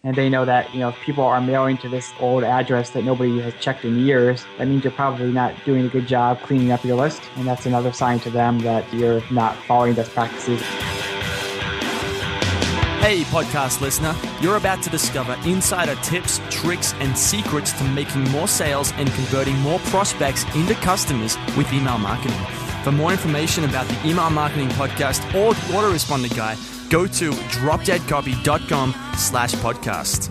and they know that, if people are mailing to this old address that nobody has checked in years, that means you're probably not doing a good job cleaning up your list. And that's another sign to them that you're not following best practices. Hey, podcast listener, you're about to discover insider tips, tricks, and secrets to making more sales and converting more prospects into customers with email marketing. For more information about the Email Marketing Podcast or the Autoresponder Guide, go to dropdeadcopy.com/podcast.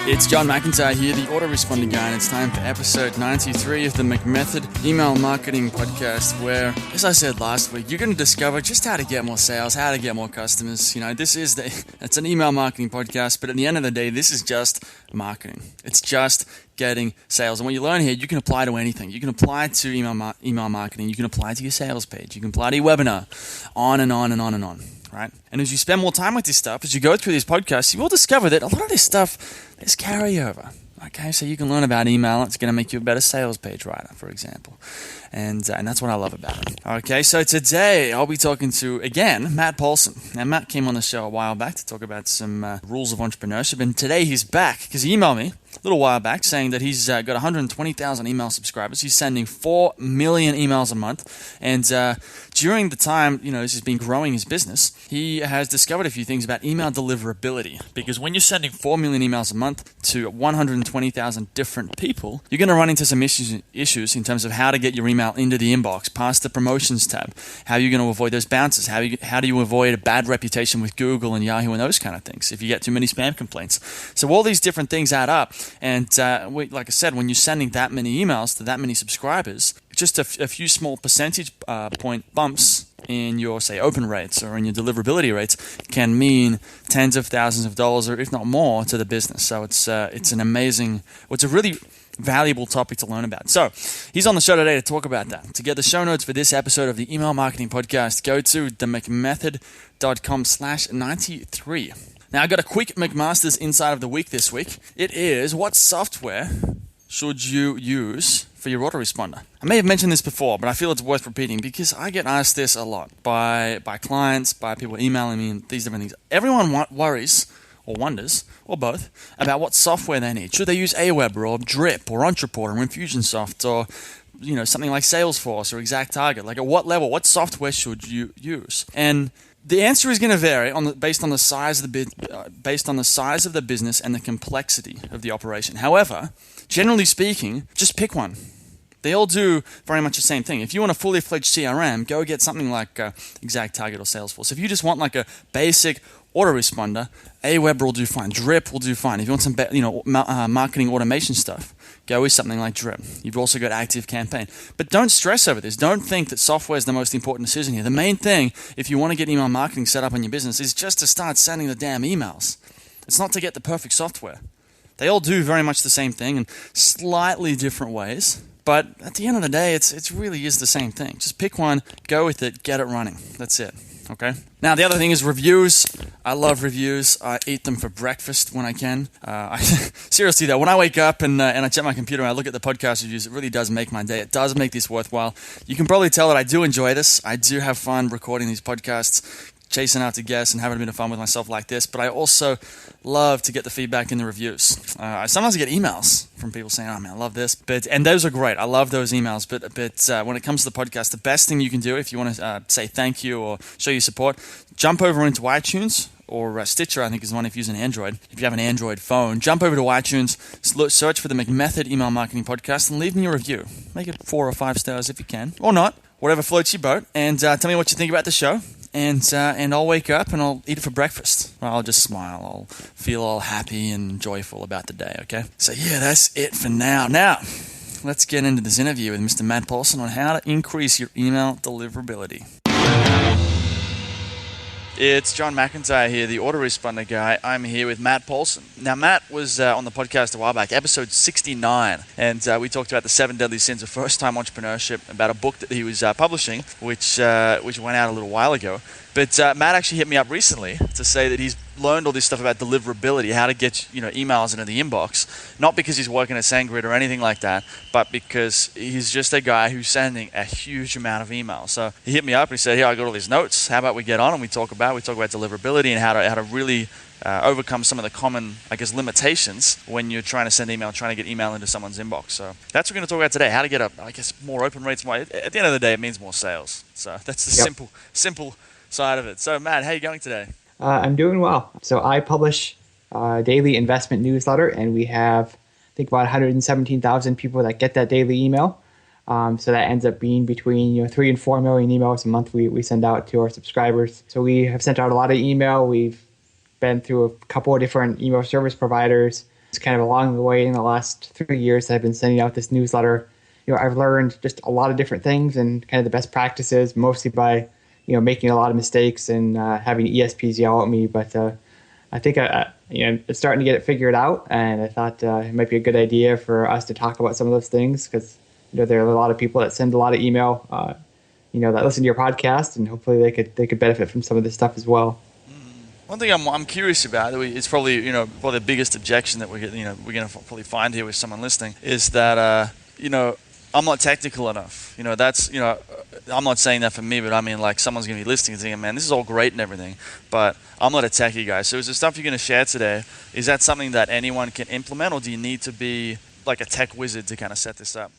It's John McIntyre here, the Autoresponder Guy, and it's time for episode 93 of the McMethod Email Marketing Podcast, where, as I said last week, you're going to discover just how to get more sales, how to get more customers. It's an email marketing podcast, but at the end of the day, this is just marketing. It's just getting sales. And what you learn here, you can apply to anything. You can apply to email marketing. You can apply to your sales page. You can apply to your webinar, on and on and on and on. Right? And as you spend more time with this stuff, as you go through these podcasts, you will discover that a lot of this stuff is carryover. Okay, so you can learn about email. It's going to make you a better sales page writer, for example. And that's what I love about it. Okay, so today I'll be talking to, again, Matt Paulson. Now, Matt came on the show a while back to talk about some rules of entrepreneurship. And today he's back because he emailed me a little while back saying that he's got 120,000 email subscribers. He's sending 4 million emails a month. And during the time, as he's been growing his business, he has discovered a few things about email deliverability. Because when you're sending 4 million emails a month to 120,000 different people, you're going to run into some issues in terms of how to get your email into the inbox, past the promotions tab, how you're going to avoid those bounces, how do you avoid a bad reputation with Google and Yahoo and those kind of things if you get too many spam complaints. So all these different things add up. And like I said, when you're sending that many emails to that many subscribers, just a few small percentage point bumps in your, say, open rates or in your deliverability rates can mean tens of thousands of dollars or if not more to the business. So it's a really valuable topic to learn about. So he's on the show today to talk about that. To get the show notes for this episode of the Email Marketing Podcast, go to themcmethod.com/93. Now, I got a quick McMaster's Insight of the Week this week. It is, what software should you use for your autoresponder? I may have mentioned this before, but I feel it's worth repeating because I get asked this a lot by clients, by people emailing me, and these different things. Everyone worries or wonders, or both, about what software they need. Should they use Aweber or Drip or Entreport or Infusionsoft or something like Salesforce or ExactTarget? Like, at what level, what software should you use? And the answer is going to vary based on the size of the business and the complexity of the operation. However, generally speaking, just pick one. They all do very much the same thing. If you want a fully fledged CRM, go get something like ExactTarget or Salesforce. If you just want like a basic autoresponder, Aweber will do fine. Drip will do fine. If you want some marketing automation stuff, go with something like Drip. You've also got ActiveCampaign. But don't stress over this. Don't think that software is the most important decision here. The main thing, if you want to get email marketing set up on your business, is just to start sending the damn emails. It's not to get the perfect software. They all do very much the same thing in slightly different ways. But at the end of the day, it really is the same thing. Just pick one, go with it, get it running. That's it. Okay. Now, the other thing is reviews. I love reviews. I eat them for breakfast when I can. Seriously, though, when I wake up and I check my computer and I look at the podcast reviews, it really does make my day. It does make this worthwhile. You can probably tell that I do enjoy this. I do have fun recording these podcasts, chasing after guests and having a bit of fun with myself like this, but I also love to get the feedback in the reviews. I sometimes get emails from people saying, "Oh man, I love this," and those are great. I love those emails. But when it comes to the podcast, the best thing you can do if you want to say thank you or show your support, jump over into iTunes or Stitcher. I think is the one if you're using Android. If you have an Android phone, jump over to iTunes, search for the McMethod Email Marketing Podcast, and leave me a review. Make it 4 or 5 stars if you can, or not, whatever floats your boat, and tell me what you think about the show. And I'll wake up and I'll eat it for breakfast. I'll just smile. I'll feel all happy and joyful about the day, okay? So yeah, that's it for now. Now, let's get into this interview with Mr. Matt Paulson on how to increase your email deliverability. It's John McIntyre here, the Autoresponder Guy. I'm here with Matt Paulson. Now, Matt was on the podcast a while back, episode 69, and we talked about the 7 deadly sins of first-time entrepreneurship, about a book that he was publishing, which went out a little while ago. But Matt actually hit me up recently to say that he's learned all this stuff about deliverability, how to get emails into the inbox, not because he's working at SendGrid or anything like that, but because he's just a guy who's sending a huge amount of emails. So he hit me up and he said, "Here, I got all these notes. How about we get on and we talk about deliverability and how to really overcome some of the common, I guess, limitations when you're trying to send email, trying to get email into someone's inbox." So that's what we're going to talk about today. How to get more open rates. At the end of the day, it means more sales. So that's the simple side of it. So Matt, how are you going today? I'm doing well. So I publish a daily investment newsletter, and we have, I think, about 117,000 people that get that daily email. So that ends up being between 3 and 4 million emails a month we send out to our subscribers. So we have sent out a lot of email. We've been through a couple of different email service providers. It's kind of along the way in the last 3 years that I've been sending out this newsletter. I've learned just a lot of different things and kind of the best practices, mostly by making a lot of mistakes and having ESPs yell at me. But I think it's starting to get it figured out, and I thought it might be a good idea for us to talk about some of those things because there are a lot of people that send a lot of email, that listen to your podcast, and hopefully they could benefit from some of this stuff as well. One thing I'm curious about, it's probably the biggest objection that we're going to probably find here with someone listening, is that I'm not technical enough. I'm not saying that for me, but I mean like someone's going to be listening and thinking, man, this is all great and everything, but I'm not a techie guy. So is the stuff you're going to share today, is that something that anyone can implement, or do you need to be like a tech wizard to kind of set this up?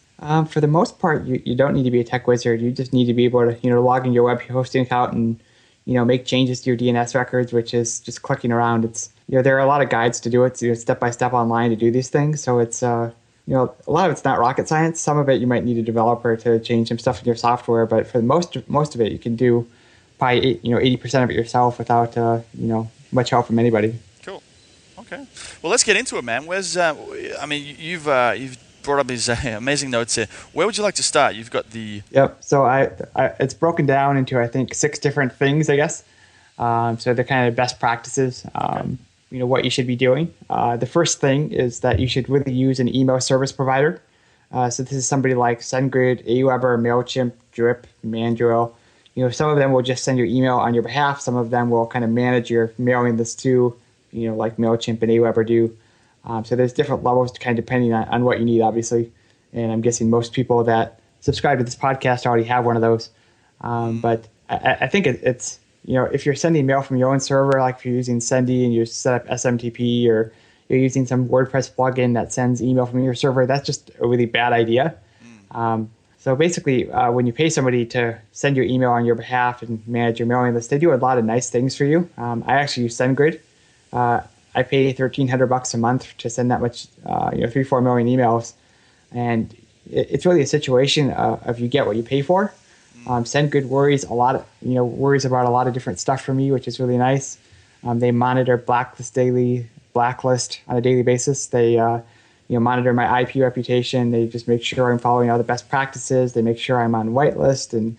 For the most part, you don't need to be a tech wizard. You just need to be able to log in your web hosting account and make changes to your DNS records, which is just clicking around. It's there are a lot of guides to do it, step by step online to do these things. So it's a lot of it's not rocket science. Some of it you might need a developer to change some stuff in your software, but for most of it you can do probably 80% of it yourself without much help from anybody. Cool. Okay. Well, let's get into it, man. You've brought up these amazing notes here. Where would you like to start? You've got the... Yep. So I it's broken down into, I think, 6 different things, I guess. So they're kind of best practices, what you should be doing. The first thing is that you should really use an email service provider. So this is somebody like SendGrid, Aweber, MailChimp, Drip, Mandrill. Some of them will just send your email on your behalf. Some of them will kind of manage your mailing list too, like MailChimp and Aweber do. So there's different levels kind of depending on what you need, obviously. And I'm guessing most people that subscribe to this podcast already have one of those. But I think it's, if you're sending mail from your own server, like if you're using Sendy and you set up SMTP, or you're using some WordPress plugin that sends email from your server, that's just a really bad idea. So basically, when you pay somebody to send your email on your behalf and manage your mailing list, they do a lot of nice things for you. I actually use SendGrid. I pay $1,300 a month to send that much, 3-4 million emails, and it's really a situation of you get what you pay for. SendGrid worries about a lot of different stuff from me, which is really nice. They monitor blacklist on a daily basis. They monitor my IP reputation. They just make sure I'm following all the best practices. They make sure I'm on whitelist, and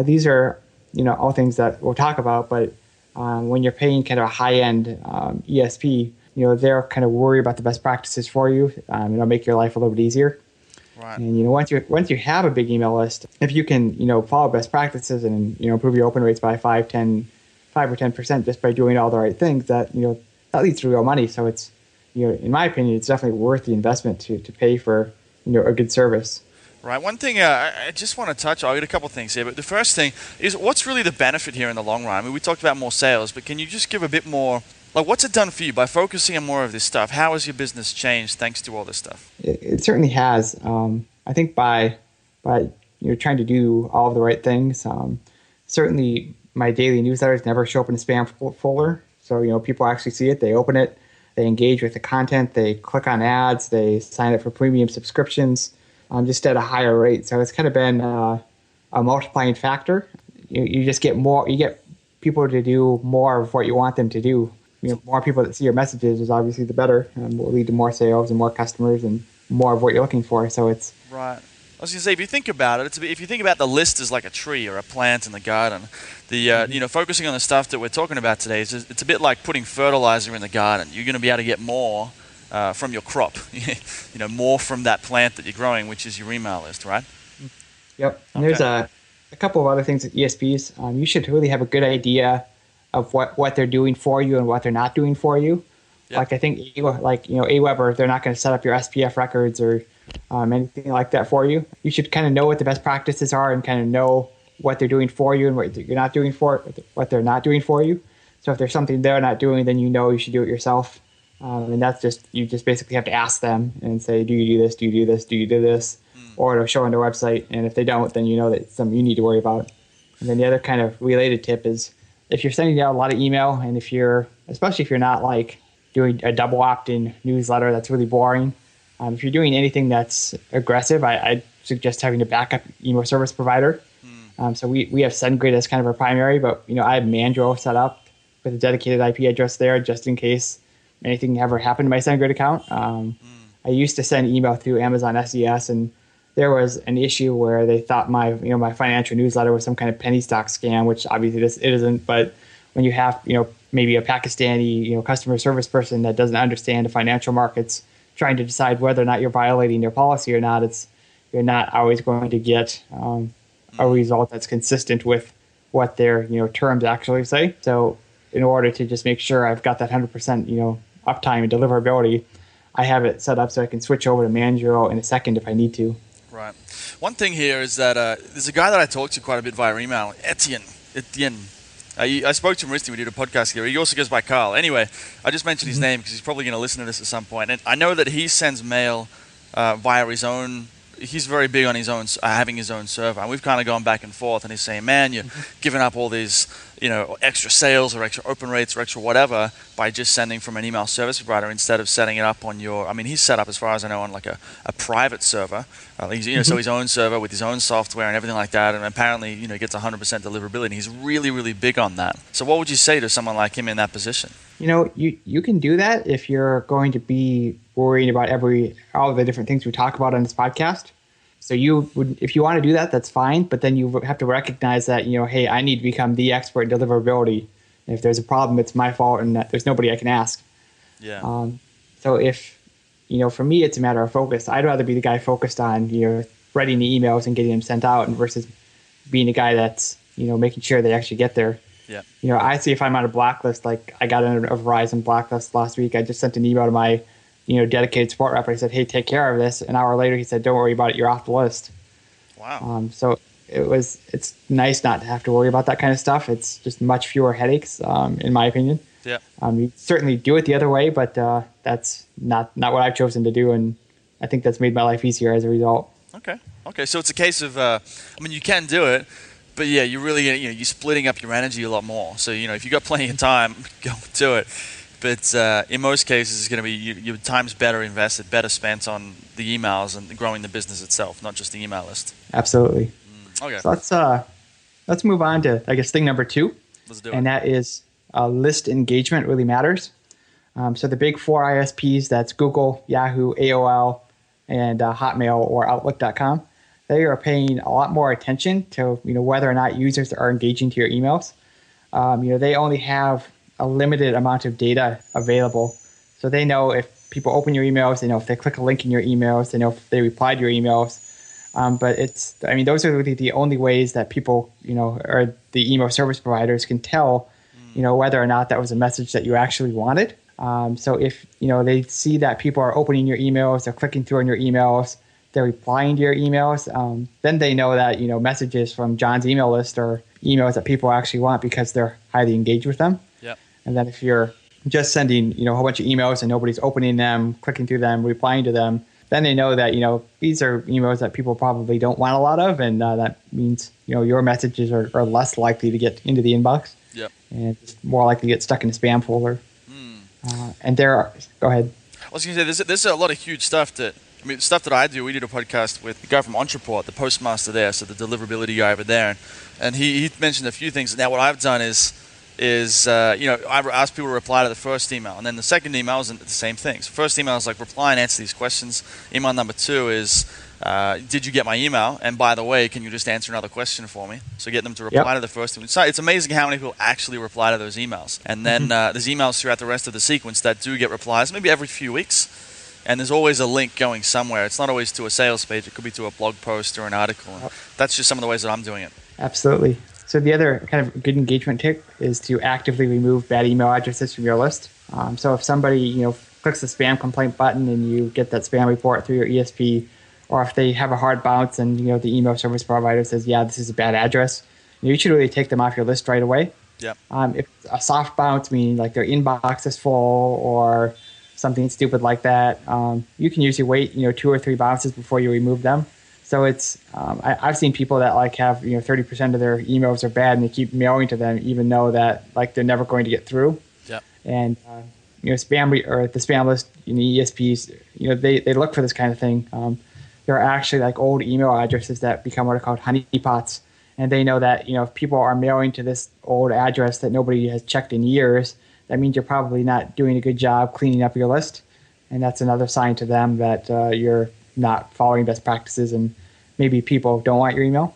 these are all things that we'll talk about, but. When you're paying kind of a high-end ESP, they're kind of worried about the best practices for you. It'll make your life a little bit easier. Right. And once you have a big email list, if you can follow best practices and improve your open rates by 5 or 10% just by doing all the right things, that leads to real money. So it's in my opinion, it's definitely worth the investment to pay for a good service. Right. One thing I just want to touch on, I've got a couple of things here, but the first thing is, what's really the benefit here in the long run? I mean, we talked about more sales, but can you just give a bit more, like what's it done for you by focusing on more of this stuff? How has your business changed thanks to all this stuff? It certainly has. I think by trying to do all of the right things, certainly my daily newsletters never show up in a spam folder. So, people actually see it, they open it, they engage with the content, they click on ads, they sign up for premium subscriptions. Just at a higher rate. So it's kind of been a multiplying factor. You just get more, you get people to do more of what you want them to do. More people that see your messages is obviously the better, and will lead to more sales and more customers and more of what you're looking for. So it's... Right. I was going to say, if you think about it, if you think about the list as like a tree or a plant in the garden, focusing on the stuff that we're talking about today, it's a bit like putting fertilizer in the garden. You're going to be able to get more from your crop, more from that plant that you're growing, which is your email list, right? Yep. And there's a couple of other things with ESPs. You should really have a good idea of what they're doing for you and what they're not doing for you. Yep. Like I think, Aweber, they're not going to set up your SPF records or anything like that for you. You should kind of know what the best practices are and kind of know what they're doing for you and what you're not doing what they're not doing for you. So if there's something they're not doing, then you should do it yourself. And that's you just basically have to ask them and say, do you do this? Do you do this? Do you do this? Or it'll show on their website. And if they don't, then you know that it's something you need to worry about. And then the other kind of related tip is if you're sending out a lot of email and especially if you're not like doing a double opt-in newsletter that's really boring, if you're doing anything that's aggressive, I suggest having a backup email service provider. So we have SendGrid as kind of our primary, but I have Mandrill set up with a dedicated IP address there just in case anything ever happened to my SendGrid account. I used to send email through Amazon SES, and there was an issue where they thought my financial newsletter was some kind of penny stock scam, which obviously it isn't. But when you have maybe a Pakistani customer service person that doesn't understand the financial markets, trying to decide whether or not you're violating their policy or not, you're not always going to get a result that's consistent with what their terms actually say. So in order to just make sure I've got that 100% uptime and deliverability, I have it set up so I can switch over to Mandrill in a second if I need to. Right. One thing here is that there's a guy that I talk to quite a bit via email, Etienne. I spoke to him recently. We did a podcast here. He also goes by Carl. Anyway, I just mentioned his name because he's probably going to listen to this at some point. And I know that he sends mail via his own. He's very big on his own having his own server, and we've kind of gone back and forth. And he's saying, "Man, you're giving up all these, extra sales or extra open rates or extra whatever by just sending from an email service provider instead of setting it up on your." I mean, he's set up, as far as I know, on like a private server. So his own server with his own software and everything like that. And apparently, gets 100% deliverability. And he's really, really big on that. So, what would you say to someone like him in that position? You can do that if you're going to be worrying about all of the different things we talk about on this podcast. So if you want to do that, that's fine. But then you have to recognize that, hey, I need to become the expert in deliverability. And if there's a problem, it's my fault and that there's nobody I can ask. Yeah. So if, for me, it's a matter of focus. I'd rather be the guy focused on, writing the emails and getting them sent out versus being the guy that's, making sure they actually get there. Yeah. I see if I'm on a blacklist, like I got on a Verizon blacklist last week. I just sent an email to my, dedicated support rep. I said, hey, take care of this. An hour later, he said, don't worry about it. You're off the list. Wow. So it's nice not to have to worry about that kind of stuff. It's just much fewer headaches, in my opinion. Yeah. You certainly do it the other way, but that's not what I've chosen to do. And I think that's made my life easier as a result. Okay. So it's a case of, you can do it, but yeah, you're really, you're splitting up your energy a lot more. So, if you've got plenty of time, go do it. But in most cases, it's going to be your time's better invested, better spent on the emails and growing the business itself, not just the email list. Absolutely. Okay. So let's move on to, I guess, thing number 2. Let's do it. And that is list engagement really matters. So the big 4 ISPs, that's Google, Yahoo, AOL, and Hotmail or Outlook.com. They are paying a lot more attention to whether or not users are engaging to your emails. They only have a limited amount of data available, so they know if people open your emails, they know if they click a link in your emails, they know if they reply to your emails. But those are really the only ways that people, or the email service providers can tell, whether or not that was a message that you actually wanted. So if they see that people are opening your emails, they're clicking through on your emails, they're replying to your emails, then they know that, messages from John's email list are emails that people actually want because they're highly engaged with them. Yep. And then if you're just sending, a whole bunch of emails and nobody's opening them, clicking through them, replying to them, then they know that, these are emails that people probably don't want a lot of. And that means, your messages are less likely to get into the inbox. Yep. And it's more likely to get stuck in a spam folder. Go ahead. I was going to say, there's a lot of huge stuff stuff that I do. We did a podcast with the guy from Entreport, the postmaster there, so the deliverability guy over there. And he mentioned a few things. Now, what I've done is I ask people to reply to the first email, and then the second email is the same thing. So first email is like reply and answer these questions. Email number 2 is did you get my email? And by the way, can you just answer another question for me? So get them to reply to the first one. It's amazing how many people actually reply to those emails. And then there's emails throughout the rest of the sequence that do get replies, maybe every few weeks. And there's always a link going somewhere. It's not always to a sales page. It could be to a blog post or an article. And that's just some of the ways that I'm doing it. Absolutely. So the other kind of good engagement tip is to actively remove bad email addresses from your list. So if somebody clicks the spam complaint button and you get that spam report through your ESP, or if they have a hard bounce and the email service provider says, yeah, this is a bad address, you should really take them off your list right away. Yep. If a soft bounce, meaning like their inbox is full or something stupid like that, you can usually wait 2 or 3 bounces before you remove them. So it's I've seen people that like have 30% of their emails are bad and they keep mailing to them even though that like they're never going to get through. Yep. And spam or the spam list, ESPs, they look for this kind of thing. There are actually like old email addresses that become what are called honeypots, and they know that if people are mailing to this old address that nobody has checked in years, that means you're probably not doing a good job cleaning up your list, and that's another sign to them that you're not following best practices and maybe people don't want your email.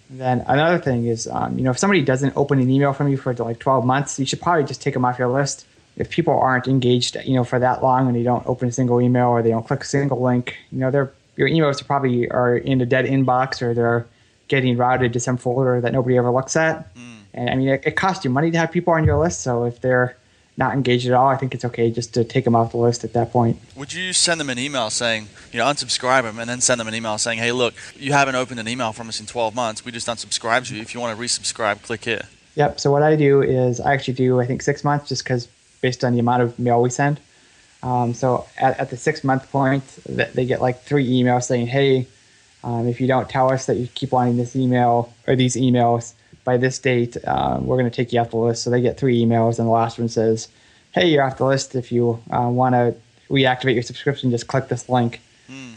Then another thing is, if somebody doesn't open an email from you for like 12 months, you should probably just take them off your list. If people aren't engaged, for that long and they don't open a single email or they don't click a single link, your emails probably are in a dead inbox or they're getting routed to some folder that nobody ever looks at. And I mean, it costs you money to have people on your list. So if they're not engaged at all, I think it's okay just to take them off the list at that point. Would you send them an email saying, unsubscribe them, and then send them an email saying, hey, look, you haven't opened an email from us in 12 months. We just unsubscribed you. If you want to resubscribe, click here. Yep. So what I do is I actually do, I think, 6 months just because based on the amount of mail we send. So at the 6-month point, they get like 3 emails saying, hey, if you don't tell us that you keep wanting this email or these emails by this date, we're going to take you off the list. So they get 3 emails, and the last one says, hey, you're off the list. If you want to reactivate your subscription, just click this link.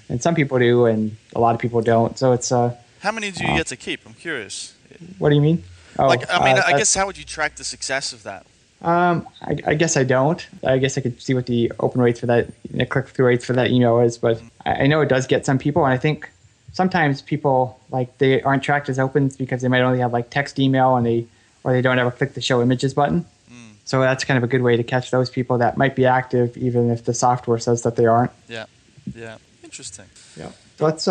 And some people do, and a lot of people don't. So it's how many do you get to keep? I'm curious. What do you mean? I guess how would you track the success of that? I guess I don't. I guess I could see what the open rates for that, click-through rates for that email is, but I know it does get some people, and I think sometimes people like they aren't tracked as opens because they might only have like text email and they don't ever click the show images button. So that's kind of a good way to catch those people that might be active even if the software says that they aren't. Yeah. Interesting. Yeah. So let's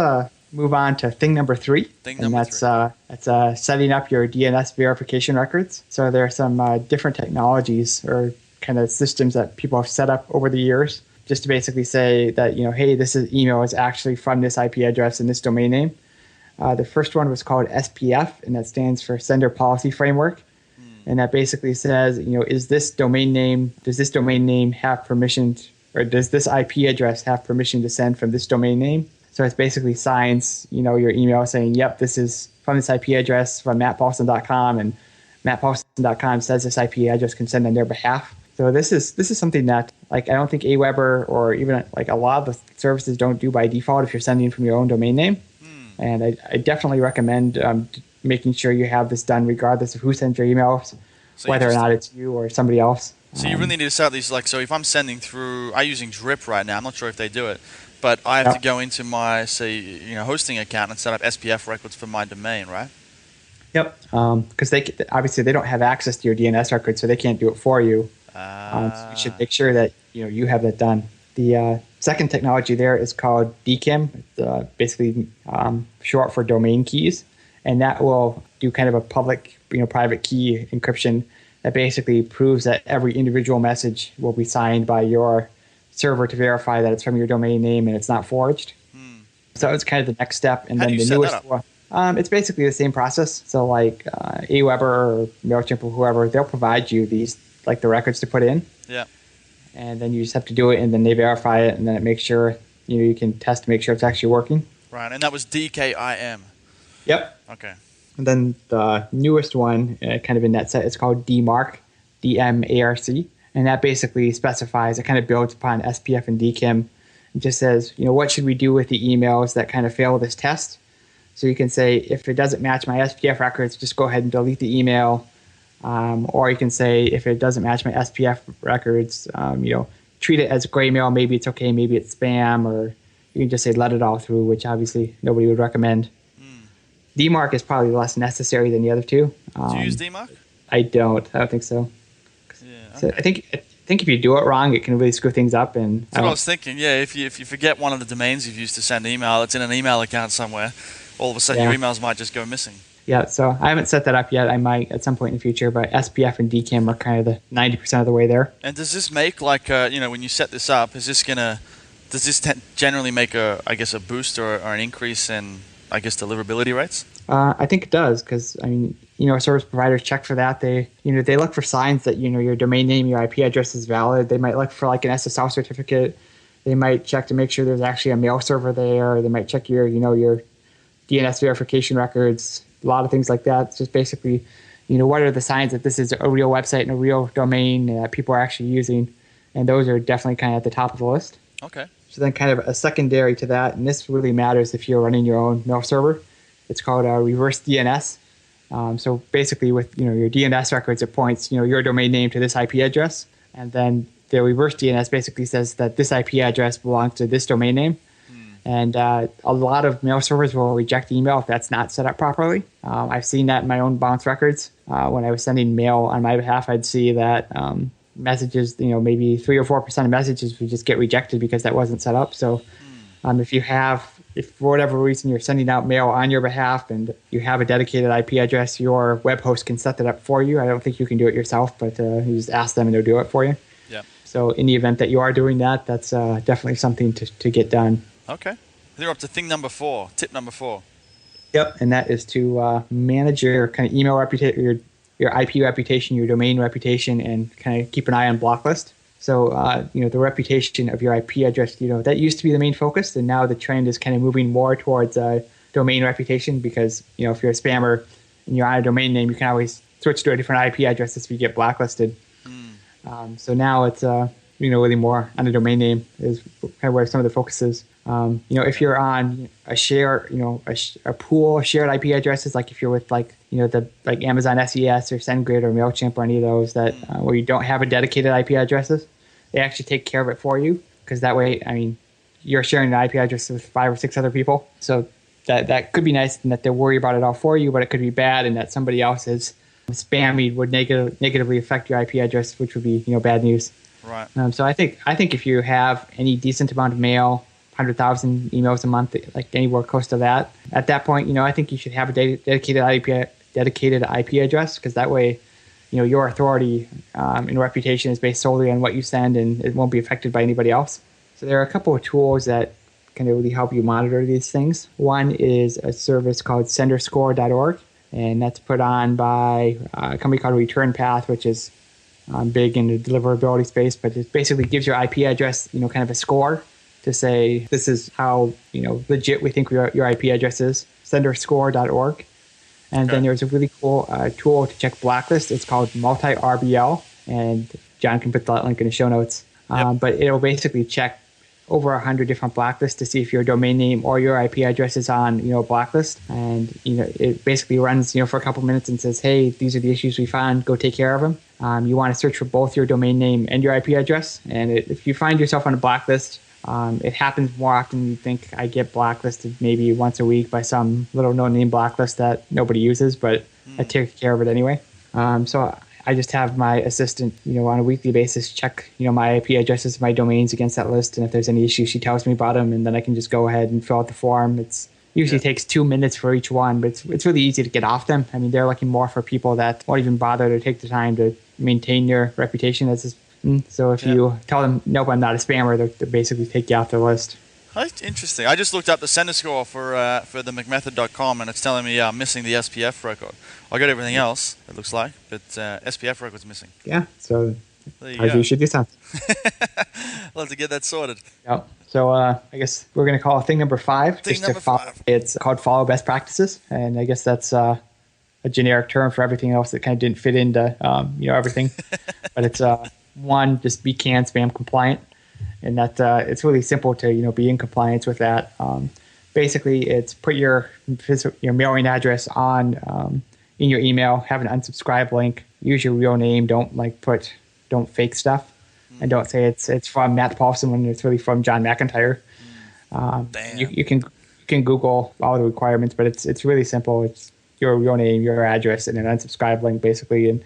move on to thing number 3. That's setting up your DNS verification records. So there are some different technologies or kind of systems that people have set up over the years just to basically say that, hey, this email is actually from this IP address and this domain name. The first one was called SPF, and that stands for Sender Policy Framework. And that basically says, does this domain name have permission, or does this IP address have permission to send from this domain name? So it's basically signs, your email saying, yep, this is from this IP address from mattpaulson.com, and mattpaulson.com says this IP address can send on their behalf. So this is something that I don't think Aweber or even a lot of the services don't do by default if you're sending from your own domain name. And I definitely recommend making sure you have this done regardless of who sends your emails, whether or not it's you or somebody else. So you really need to set up these, so if I'm sending through, I'm using Drip right now, I'm not sure if they do it, but I have to go into my, hosting account and set up SPF records for my domain, right? Yep. Because they don't have access to your DNS records, so they can't do it for you. So you should make sure that you have that done. The second technology there is called DKIM. It's basically short for domain keys, and that will do kind of a public, private key encryption that basically proves that every individual message will be signed by your server to verify that it's from your domain name and it's not forged. So it's kind of the next step. And then the newest one, it's basically the same process. So Aweber or MailChimp or whoever, they'll provide you these the records to put in. Yeah. And then you just have to do it, and then they verify it, and then it makes sure you can test to make sure it's actually working. Right, and that was DKIM. Yep. Okay. And then the newest one, kind of in that set, is called DMARC, DMARC, and that basically specifies, it kind of builds upon SPF and DKIM. It just says, what should we do with the emails that kind of fail this test? So you can say, if it doesn't match my SPF records, just go ahead and delete the email. Or you can say, if it doesn't match my SPF records, treat it as gray mail. Maybe it's okay, maybe it's spam, or you can just say let it all through, which obviously nobody would recommend. DMARC is probably less necessary than the other two. Do you use DMARC? I don't think so. Yeah, okay. So I think if you do it wrong, it can really screw things up. And that's what I was thinking. Yeah, if you forget one of the domains you've used to send email, it's in an email account somewhere. All of a sudden, your emails might just go missing. Yeah, so I haven't set that up yet. I might at some point in the future, but SPF and DKIM are kind of the 90% of the way there. And does this make when you set this up, does this generally make I guess a boost or an increase in, I guess, deliverability rates? I think it does because service providers check for that. They look for signs that your domain name, your IP address is valid. They might look for like an SSL certificate. They might check to make sure there's actually a mail server there. They might check your DNS verification records. A lot of things like that. It's just basically, what are the signs that this is a real website and a real domain that people are actually using, and those are definitely kind of at the top of the list. Okay. So then kind of a secondary to that, and this really matters if you're running your own mail server. It's called reverse DNS. So basically with your DNS records, it points your domain name to this IP address, and then the reverse DNS basically says that this IP address belongs to this domain name. And a lot of mail servers will reject email if that's not set up properly. I've seen that in my own bounce records. When I was sending mail on my behalf, I'd see that messages, maybe 3 or 4% of messages would just get rejected because that wasn't set up. So if for whatever reason you're sending out mail on your behalf and you have a dedicated IP address, your web host can set that up for you. I don't think you can do it yourself, but you just ask them and they'll do it for you. Yeah. So in the event that you are doing that, that's definitely something to get done. Okay. We're up to tip number 4. Yep, and that is to manage your kind of email reputation, your IP reputation, your domain reputation, and kind of keep an eye on blacklist. So, the reputation of your IP address, that used to be the main focus, and now the trend is kind of moving more towards domain reputation because, if you're a spammer and you're on a domain name, you can always switch to a different IP address if you get blacklisted. So now it's, really more on a domain name is kind of where some of the focus is. If you're on a share, a pool of shared IP addresses, like if you're with like Amazon SES or SendGrid or MailChimp or any of those that where you don't have a dedicated IP addresses, they actually take care of it for you because that way, you're sharing an IP address with 5 or 6 other people. So that could be nice and that they'll worry about it all for you, but it could be bad and that somebody else's spamming would negatively affect your IP address, which would be bad news. Right. So I think if you have any decent amount of mail, 100,000 emails a month, like anywhere close to that, at that point, I think you should have a dedicated IP address because that way, your authority and reputation is based solely on what you send and it won't be affected by anybody else. So there are a couple of tools that can really help you monitor these things. One is a service called senderscore.org, and that's put on by a company called Return Path, which is big in the deliverability space, but it basically gives your IP address, kind of a score to say this is how legit we think your IP address is. Senderscore.org, and then there's a really cool tool to check blacklist. It's called Multi-RBL, and John can put that link in the show notes. But it'll basically check over 100 different blacklists to see if your domain name or your IP address is on a blacklist, and it basically runs for a couple minutes and says, hey, these are the issues we found, go take care of them. You want to search for both your domain name and your IP address, and if you find yourself on a blacklist, it happens more often than you think. I get blacklisted maybe once a week by some little no-name blacklist that nobody uses, but I take care of it anyway. So I just have my assistant, on a weekly basis check, my IP addresses, my domains against that list, and if there's any issues, she tells me about them, and then I can just go ahead and fill out the form. It's usually takes 2 minutes for each one, but it's really easy to get off them. They're looking more for people that won't even bother to take the time to maintain their reputation as so if you tell them, nope, I'm not a spammer, they'll basically take you off the list. That's interesting. I just looked up the sender score for the McMethod.com, and it's telling me I'm missing the SPF record. I got everything else, it looks like, but SPF record's missing. Yeah, so you should do something. I'll have to get that sorted. Yep. So I guess we're going to call thing number 5. Five. It's called follow best practices, and I guess that's a generic term for everything else that kind of didn't fit into everything. But it's one, just be CAN spam compliant, and that it's really simple to be in compliance with that. Basically, it's put your mailing address on in your email, have an unsubscribe link, use your real name, don't fake stuff, and don't say it's from Matt Paulson when it's really from John McIntyre. You can Google all the requirements, but it's really simple. It's your real name, your address, and an unsubscribe link, basically. And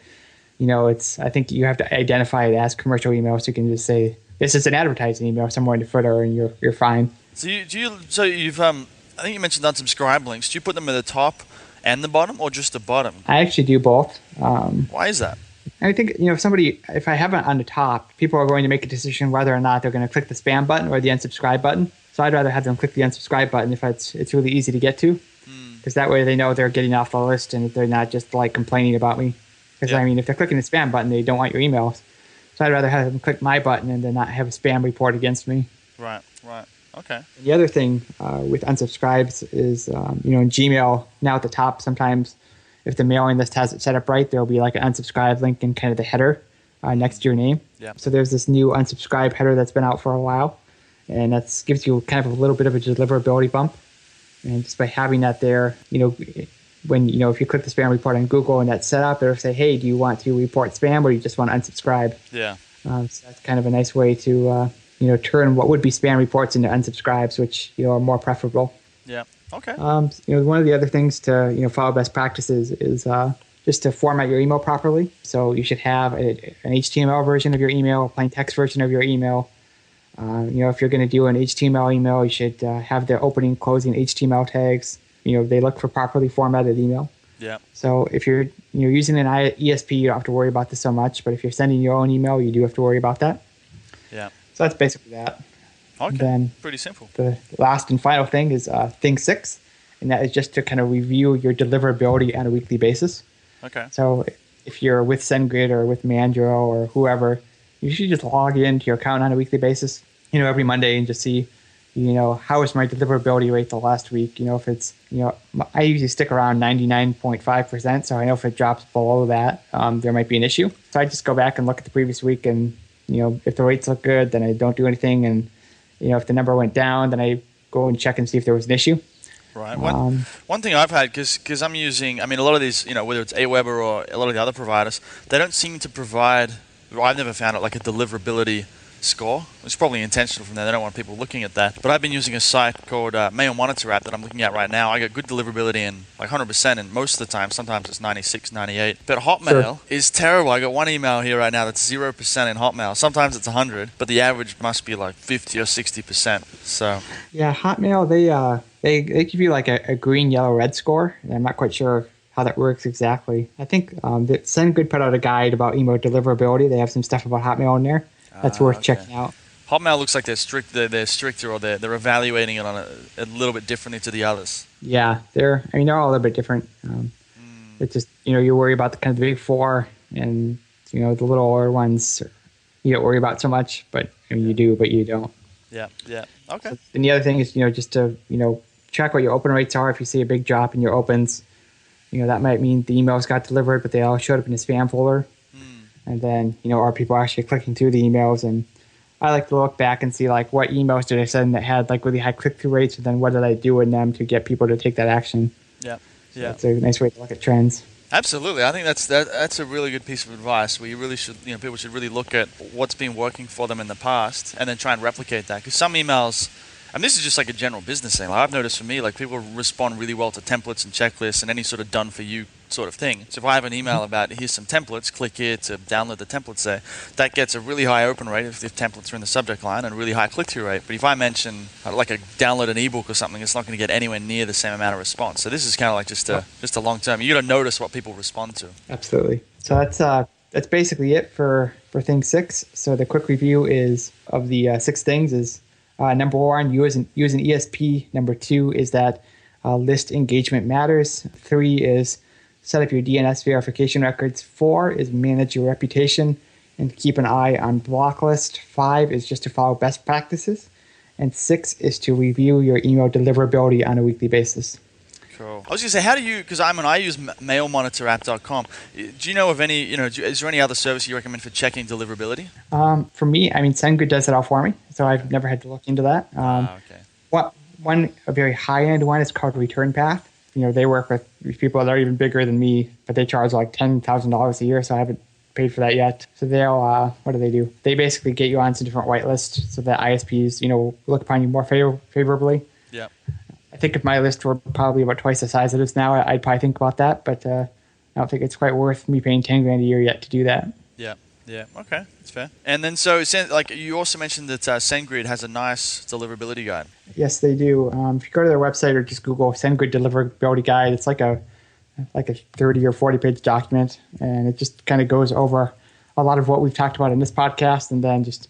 I think you have to identify it as commercial email, so you can just say this is an advertising email somewhere in the footer, and you're fine. So you've I think you mentioned unsubscribe links. Do you put them at the top and the bottom, or just the bottom? I actually do both. Why is that? I think, if I have it on the top, people are going to make a decision whether or not they're going to click the spam button or the unsubscribe button. So I'd rather have them click the unsubscribe button if it's really easy to get to, because that way they know they're getting off the list and they're not just like complaining about me. Because if they're clicking the spam button, they don't want your emails. So I'd rather have them click my button and then not have a spam report against me. Right. Okay. The other thing with unsubscribes is, in Gmail, now at the top, sometimes if the mailing list has it set up right, there'll be like an unsubscribe link in kind of the header next to your name. Yeah. So there's this new unsubscribe header that's been out for a while, and that gives you kind of a little bit of a deliverability bump. And just by having that there, when if you click the spam report on Google and that's set up, it'll say, hey, do you want to report spam or do you just want to unsubscribe? Yeah. So that's kind of a nice way to turn what would be spam reports into unsubscribes, which are more preferable. Yeah. Okay. One of the other things to follow best practices is just to format your email properly. So you should have an HTML version of your email, a plain text version of your email. If you're going to do an HTML email, you should have the opening, closing HTML tags. They look for properly formatted email. Yeah. So if you're using an ESP, you don't have to worry about this so much. But if you're sending your own email, you do have to worry about that. Yeah. So that's basically that. Okay. And then pretty simple. The last and final thing is thing 6, and that is just to kind of review your deliverability on a weekly basis. Okay. So if you're with SendGrid or with Mandrill or whoever, you should just log into your account on a weekly basis, every Monday, and just see, how is my deliverability rate the last week? If it's, I usually stick around 99.5%. So I know if it drops below that, there might be an issue. So I just go back and look at the previous week, and, if the rates look good, then I don't do anything. And, if the number went down, then I go and check and see if there was an issue. Right. One thing I've had, because I'm using, a lot of these, whether it's Aweber or a lot of the other providers, they don't seem to provide, I've never found it, like a deliverability score. It's probably intentional from there. They don't want people looking at that. But I've been using a site called Mail Monitor app that I'm looking at right now. I get good deliverability in like 100%, and most of the time, sometimes it's 96, 98. But Hotmail is terrible. I got one email here right now that's 0% in Hotmail. Sometimes it's 100, but the average must be like 50 or 60%. So yeah, Hotmail, they give you like a green, yellow, red score. And I'm not quite sure how that works exactly. I think that SendGrid put out a guide about email deliverability. They have some stuff about Hotmail in there. That's worth checking out. Hotmail looks like they're stricter, or they're evaluating it on a little bit differently to the others. Yeah, they're all a little bit different. It's just you worry about the kind of the big four, and the littler ones you don't worry about so much. But you do, but you don't. Yeah. Okay. So, and the other thing is just to track what your open rates are. If you see a big drop in your opens, that might mean the emails got delivered, but they all showed up in a spam folder. And then, are people actually clicking through the emails? And I like to look back and see, like, what emails did I send that had, like, really high click-through rates, and then what did I do in them to get people to take that action? Yeah. So that's a nice way to look at trends. Absolutely. I think that's a really good piece of advice, where you really should, people should really look at what's been working for them in the past and then try and replicate that. Because some emails, and this is just like a general business thing. Like I've noticed for me, like people respond really well to templates and checklists and any sort of done-for-you sort of thing. So if I have an email about here's some templates, click here to download the templates there, that gets a really high open rate if templates are in the subject line, and a really high click-through rate. But if I mention like a download an ebook or something, it's not going to get anywhere near the same amount of response. So this is kind of like just a long term. You got to notice what people respond to. Absolutely. So that's basically it for thing 6. So the quick review is of the 6 things is number 1, use an ESP. Number 2 is that list engagement matters. 3 is set up your DNS verification records. 4 is manage your reputation and keep an eye on block list. 5 is just to follow best practices. And 6 is to review your email deliverability on a weekly basis. Cool. I was going to say, how do you, because I use mailmonitorapp.com. Do you know of any, is there any other service you recommend for checking deliverability? For me, SendGrid does it all for me, so I've never had to look into that. Okay. A very high-end one is called Return Path. They work with people that are even bigger than me, but they charge like $10,000 a year, so I haven't paid for that yet. So they'll, what do they do? They basically get you on some different whitelists so that ISPs, look upon you more favorably. Yeah. I think if my list were probably about twice the size it is now, I'd probably think about that, but I don't think it's quite worth me paying $10,000 a year yet to do that. Yeah. Okay, that's fair. And then so, like you also mentioned that SendGrid has a nice deliverability guide. Yes, they do. If you go to their website or just Google SendGrid deliverability guide, it's like a like a 30 or 40 page document, and it just kind of goes over a lot of what we've talked about in this podcast, and then just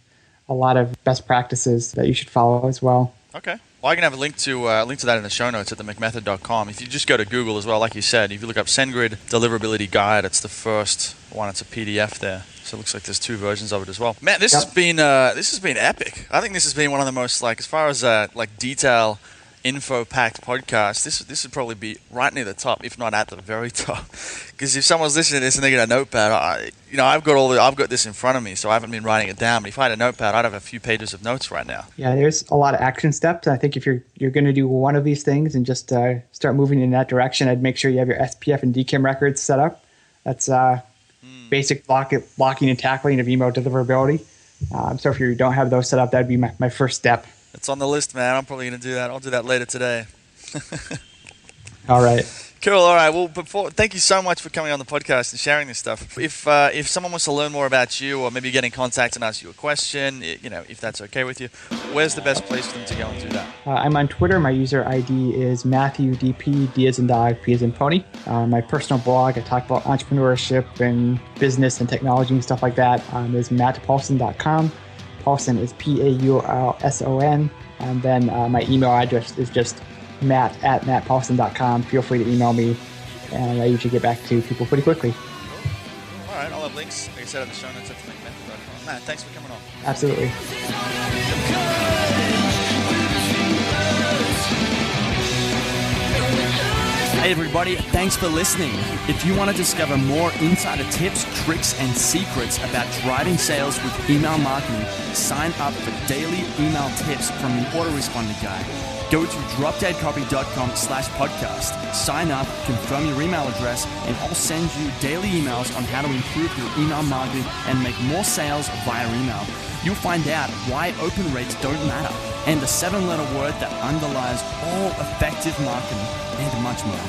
a lot of best practices that you should follow as well. Okay. Well, I can have a link to that in the show notes at themcmethod.com. If you just go to Google as well, like you said, if you look up SendGrid Deliverability Guide, it's the first one. It's a PDF there. So it looks like there's 2 versions of it as well. Man, this has been epic. I think this has been one of the most, like, as far as detail info-packed podcast, this would probably be right near the top, if not at the very top. Because if someone's listening to this and they get a notepad, I've got this in front of me, so I haven't been writing it down. But if I had a notepad, I'd have a few pages of notes right now. Yeah, there's a lot of action steps. I think if you're going to do one of these things and just start moving in that direction, I'd make sure you have your SPF and DKIM records set up. That's basic blocking and tackling of email deliverability. So if you don't have those set up, that'd be my first step. It's on the list, man. I'm probably going to do that. I'll do that later today. All right. Cool. All right. Well, thank you so much for coming on the podcast and sharing this stuff. If someone wants to learn more about you, or maybe get in contact and ask you a question, if that's okay with you, where's the best place for them to go and do that? I'm on Twitter. My user ID is MatthewDP, D as in dog, P as in pony. My personal blog, I talk about entrepreneurship and business and technology and stuff like that, is mattpaulson.com. Paulson is Paulson. And then my email address is just matt@mattpaulson.com. Feel free to email me, and I usually get back to people pretty quickly. All right, I'll have links, like I said, at the show notes at themcmethod.com. Matt, thanks for coming on. Absolutely. Hey everybody, thanks for listening. If you want to discover more insider tips, tricks, and secrets about driving sales with email marketing, sign up for daily email tips from the autoresponder guide. Go to dropdeadcopy.com/podcast. Sign up, confirm your email address, and I'll send you daily emails on how to improve your email marketing and make more sales via email. You'll find out why open rates don't matter, and the 7-letter word that underlies all effective marketing, and much more.